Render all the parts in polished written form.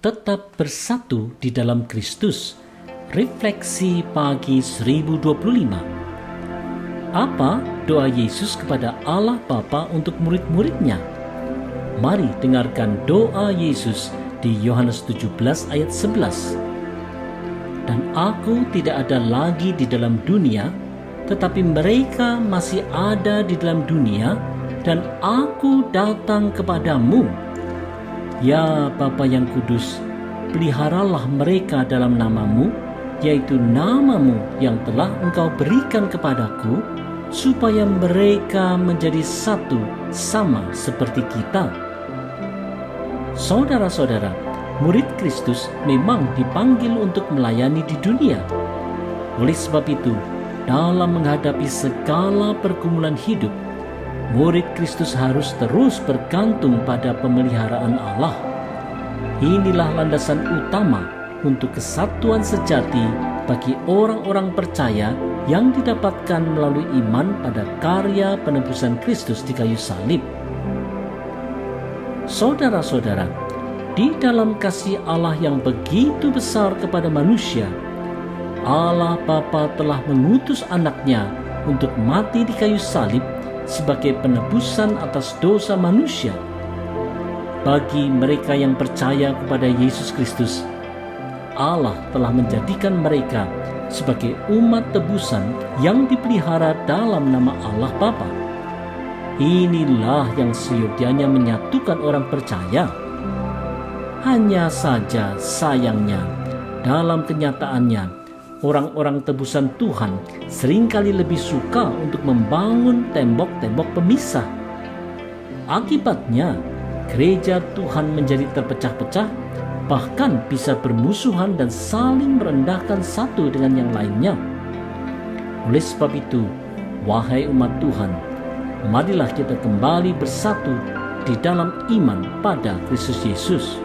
tetap bersatu di dalam Kristus. Refleksi pagi 1025. Apa doa Yesus kepada Allah Bapa untuk murid-muridnya? Mari dengarkan doa Yesus di Yohanes 17 ayat 11. Dan aku tidak ada lagi di dalam dunia, tetapi mereka masih ada di dalam dunia, dan aku datang kepadamu. Ya Bapa yang kudus, peliharalah mereka dalam namamu, yaitu namamu yang telah Engkau berikan kepadaku, supaya mereka menjadi satu sama seperti kita. Saudara-saudara, murid Kristus memang dipanggil untuk melayani di dunia. Oleh sebab itu, dalam menghadapi segala pergumulan hidup, murid Kristus harus terus bergantung pada pemeliharaan Allah. Inilah landasan utama untuk kesatuan sejati bagi orang-orang percaya yang didapatkan melalui iman pada karya penebusan Kristus di kayu salib. Saudara-saudara, di dalam kasih Allah yang begitu besar kepada manusia, Allah Bapa telah mengutus anaknya untuk mati di kayu salib sebagai penebusan atas dosa manusia. Bagi mereka yang percaya kepada Yesus Kristus, Allah telah menjadikan mereka sebagai umat tebusan yang dipelihara dalam nama Allah Bapa. Inilah yang seyogyanya menyatukan orang percaya. Hanya saja sayangnya, dalam kenyataannya, orang-orang tebusan Tuhan seringkali lebih suka untuk membangun tembok-tembok pemisah. Akibatnya, gereja Tuhan menjadi terpecah-pecah, bahkan bisa bermusuhan dan saling merendahkan satu dengan yang lainnya. Oleh sebab itu, wahai umat Tuhan, marilah kita kembali bersatu di dalam iman pada Kristus Yesus.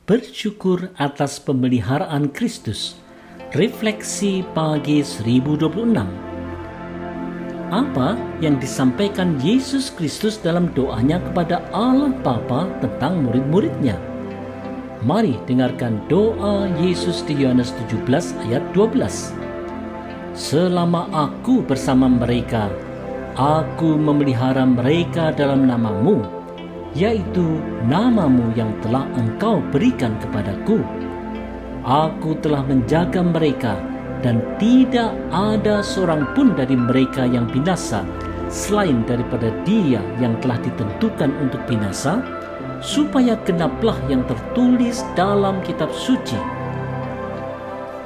Bersyukur atas pemeliharaan Kristus. Refleksi pagi 1026. Apa yang disampaikan Yesus Kristus dalam doanya kepada Allah Bapa tentang murid-muridnya? Mari dengarkan doa Yesus di Yohanes 17 ayat 12. Selama aku bersama mereka, aku memelihara mereka dalam namamu, yaitu namamu yang telah Engkau berikan kepadaku. Aku telah menjaga mereka, dan tidak ada seorang pun dari mereka yang binasa, selain daripada dia yang telah ditentukan untuk binasa, supaya genaplah yang tertulis dalam kitab suci.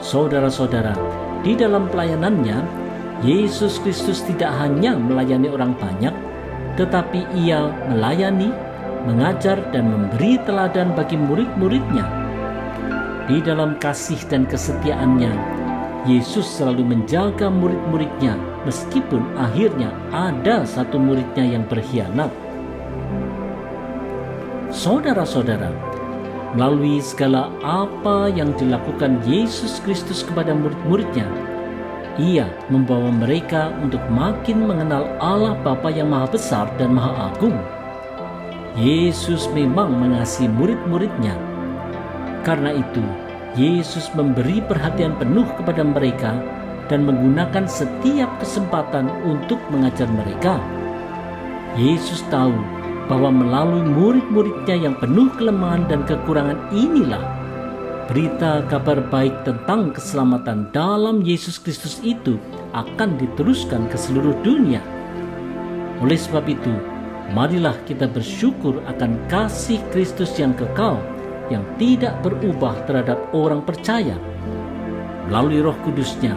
Saudara-saudara, di dalam pelayanannya, Yesus Kristus tidak hanya melayani orang banyak, tetapi ia melayani, mengajar dan memberi teladan bagi murid-muridnya. Di dalam kasih dan kesetiaannya, Yesus selalu menjaga murid-muridnya meskipun akhirnya ada satu muridnya yang berkhianat. Saudara-saudara, melalui segala apa yang dilakukan Yesus Kristus kepada murid-muridnya, ia membawa mereka untuk makin mengenal Allah Bapa yang Maha Besar dan Maha Agung. Yesus memang mengasihi murid-muridnya. Karena itu, Yesus memberi perhatian penuh kepada mereka dan menggunakan setiap kesempatan untuk mengajar mereka. Yesus tahu bahwa melalui murid-muridnya yang penuh kelemahan dan kekurangan inilah berita kabar baik tentang keselamatan dalam Yesus Kristus itu akan diteruskan ke seluruh dunia. Oleh sebab itu, marilah kita bersyukur akan kasih Kristus yang kekal, yang tidak berubah terhadap orang percaya. Melalui Roh Kudus-Nya,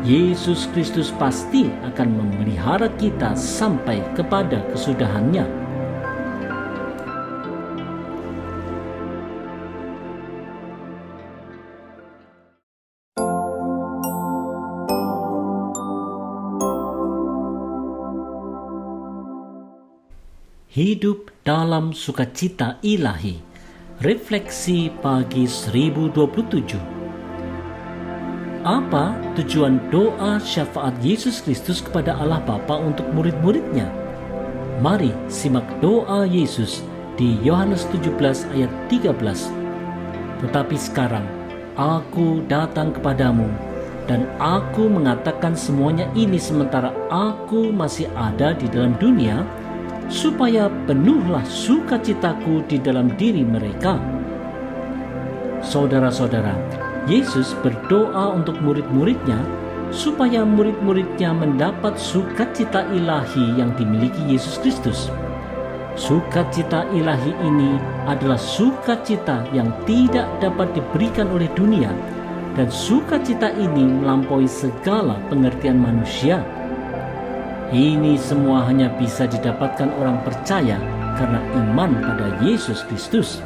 Yesus Kristus pasti akan memelihara kita sampai kepada kesudahannya. Hidup dalam sukacita ilahi. Refleksi pagi 1027. Apa tujuan doa syafaat Yesus Kristus kepada Allah Bapa untuk murid-muridnya? Mari simak doa Yesus di Yohanes 17 ayat 13. Tetapi sekarang aku datang kepadamu, dan aku mengatakan semuanya ini sementara aku masih ada di dalam dunia, supaya penuhlah sukacitaku di dalam diri mereka. Saudara-saudara, Yesus berdoa untuk murid-muridnya supaya murid-muridnya mendapat sukacita ilahi yang dimiliki Yesus Kristus. Sukacita ilahi ini adalah sukacita yang tidak dapat diberikan oleh dunia, dan sukacita ini melampaui segala pengertian manusia. Ini semua hanya bisa didapatkan orang percaya karena iman pada Yesus Kristus.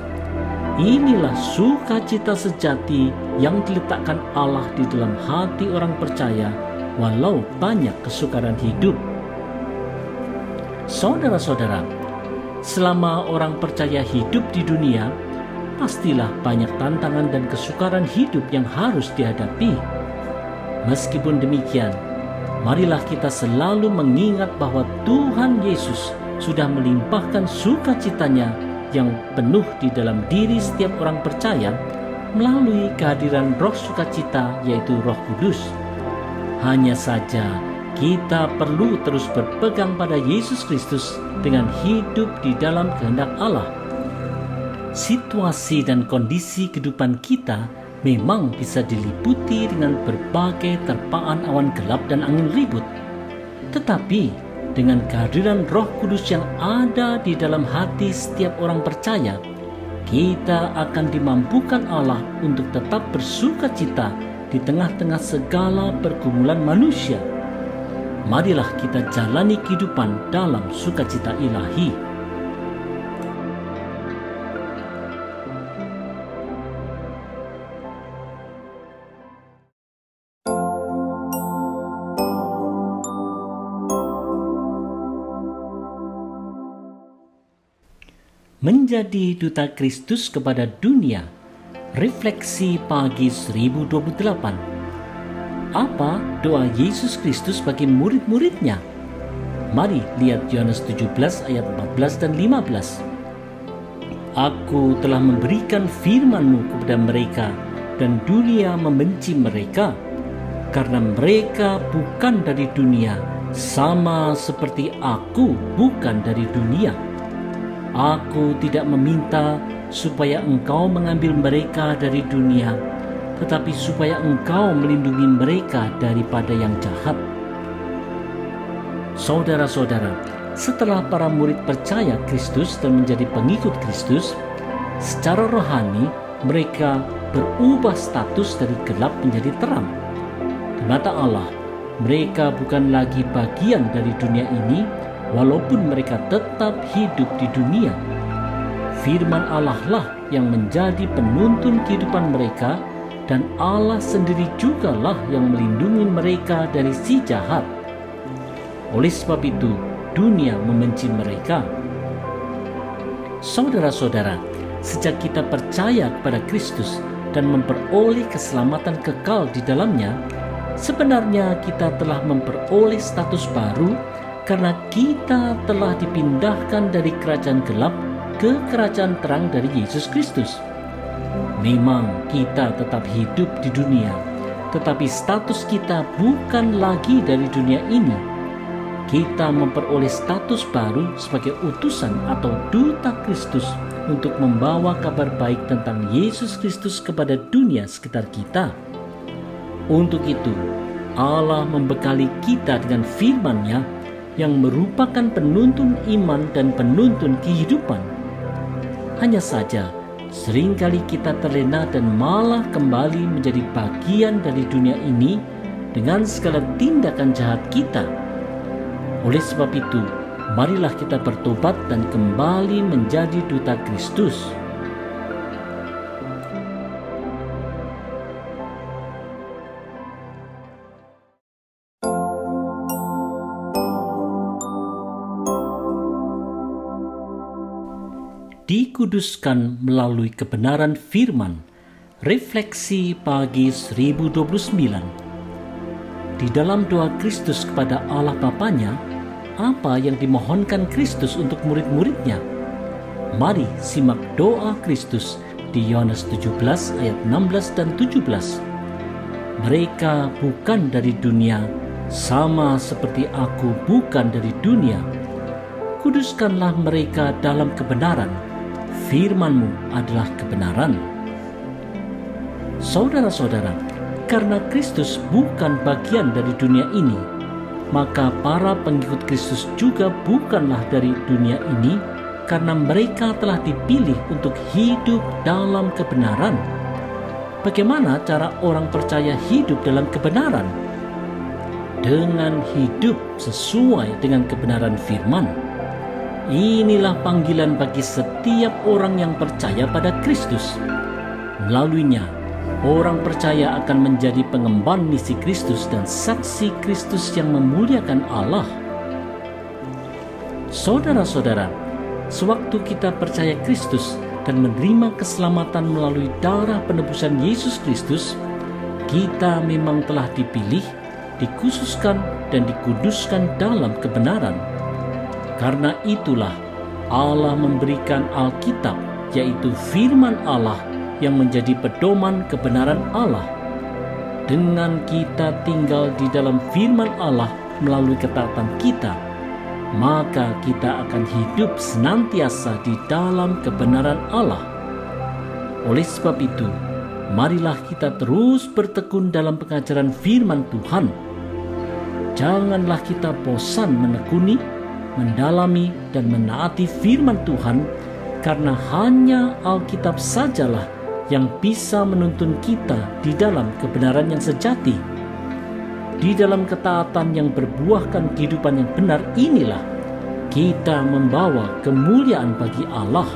Inilah sukacita sejati yang diletakkan Allah di dalam hati orang percaya walau banyak kesukaran hidup. Saudara-saudara, selama orang percaya hidup di dunia, pastilah banyak tantangan dan kesukaran hidup yang harus dihadapi. Meskipun demikian, marilah kita selalu mengingat bahwa Tuhan Yesus sudah melimpahkan sukacitanya yang penuh di dalam diri setiap orang percaya melalui kehadiran roh sukacita, yaitu Roh Kudus. Hanya saja kita perlu terus berpegang pada Yesus Kristus dengan hidup di dalam kehendak Allah. Situasi dan kondisi kehidupan kita memang bisa diliputi dengan berbagai terpaan awan gelap dan angin ribut. Tetapi dengan kehadiran Roh Kudus yang ada di dalam hati setiap orang percaya, kita akan dimampukan Allah untuk tetap bersukacita di tengah-tengah segala pergumulan manusia. Marilah kita jalani kehidupan dalam sukacita ilahi. Menjadi duta Kristus kepada dunia. Refleksi pagi 1028. Apa doa Yesus Kristus bagi murid-muridnya? Mari lihat Yohanes 17 ayat 14 dan 15. Aku telah memberikan firman-Mu kepada mereka, dan dunia membenci mereka, karena mereka bukan dari dunia, sama seperti aku bukan dari dunia. Aku tidak meminta supaya Engkau mengambil mereka dari dunia, tetapi supaya Engkau melindungi mereka daripada yang jahat. Saudara-saudara, setelah para murid percaya Kristus dan menjadi pengikut Kristus, secara rohani mereka berubah status dari gelap menjadi terang. Di mata Allah, mereka bukan lagi bagian dari dunia ini, walaupun mereka tetap hidup di dunia. Firman Allah lah yang menjadi penuntun kehidupan mereka, dan Allah sendiri jugalah yang melindungi mereka dari si jahat. Oleh sebab itu, dunia membenci mereka. Saudara-saudara, sejak kita percaya kepada Kristus dan memperoleh keselamatan kekal di dalamnya, sebenarnya kita telah memperoleh status baru, karena kita telah dipindahkan dari kerajaan gelap ke kerajaan terang dari Yesus Kristus. Memang kita tetap hidup di dunia, tetapi status kita bukan lagi dari dunia ini. Kita memperoleh status baru sebagai utusan atau duta Kristus untuk membawa kabar baik tentang Yesus Kristus kepada dunia sekitar kita. Untuk itu, Allah membekali kita dengan firman-Nya yang merupakan penuntun iman dan penuntun kehidupan. Hanya saja, seringkali kita terlena dan malah kembali menjadi bagian dari dunia ini dengan segala tindakan jahat kita. Oleh sebab itu, marilah kita bertobat dan kembali menjadi duta Kristus. dikuduskan melalui kebenaran firman. Refleksi pagi 1029. Di dalam doa Kristus kepada Allah Bapanya, apa yang dimohonkan Kristus untuk murid-muridnya? Mari simak doa Kristus di Yohanes 17 ayat 16 dan 17. Mereka bukan dari dunia, sama seperti aku bukan dari dunia. Kuduskanlah mereka dalam kebenaran. Firman-Mu adalah kebenaran. Saudara-saudara, karena Kristus bukan bagian dari dunia ini, maka para pengikut Kristus juga bukanlah dari dunia ini, karena mereka telah dipilih untuk hidup dalam kebenaran. Bagaimana cara orang percaya hidup dalam kebenaran? Dengan hidup sesuai dengan kebenaran firman. Inilah panggilan bagi setiap orang yang percaya pada Kristus. Melaluinya, orang percaya akan menjadi pengemban misi Kristus dan saksi Kristus yang memuliakan Allah. Saudara-saudara, sewaktu kita percaya Kristus dan menerima keselamatan melalui darah penebusan Yesus Kristus, kita memang telah dipilih, dikhususkan, dan dikuduskan dalam kebenaran. Karena itulah Allah memberikan Alkitab, yaitu firman Allah yang menjadi pedoman kebenaran Allah. Dengan kita tinggal di dalam firman Allah melalui ketaatan kita, maka kita akan hidup senantiasa di dalam kebenaran Allah. Oleh sebab itu, marilah kita terus bertekun dalam pengajaran firman Tuhan. Janganlah kita bosan menekuni, mendalami, dan menaati firman Tuhan, karena hanya Alkitab sajalah yang bisa menuntun kita di dalam kebenaran yang sejati. Di dalam ketaatan yang berbuahkan kehidupan yang benar inilah kita membawa kemuliaan bagi Allah.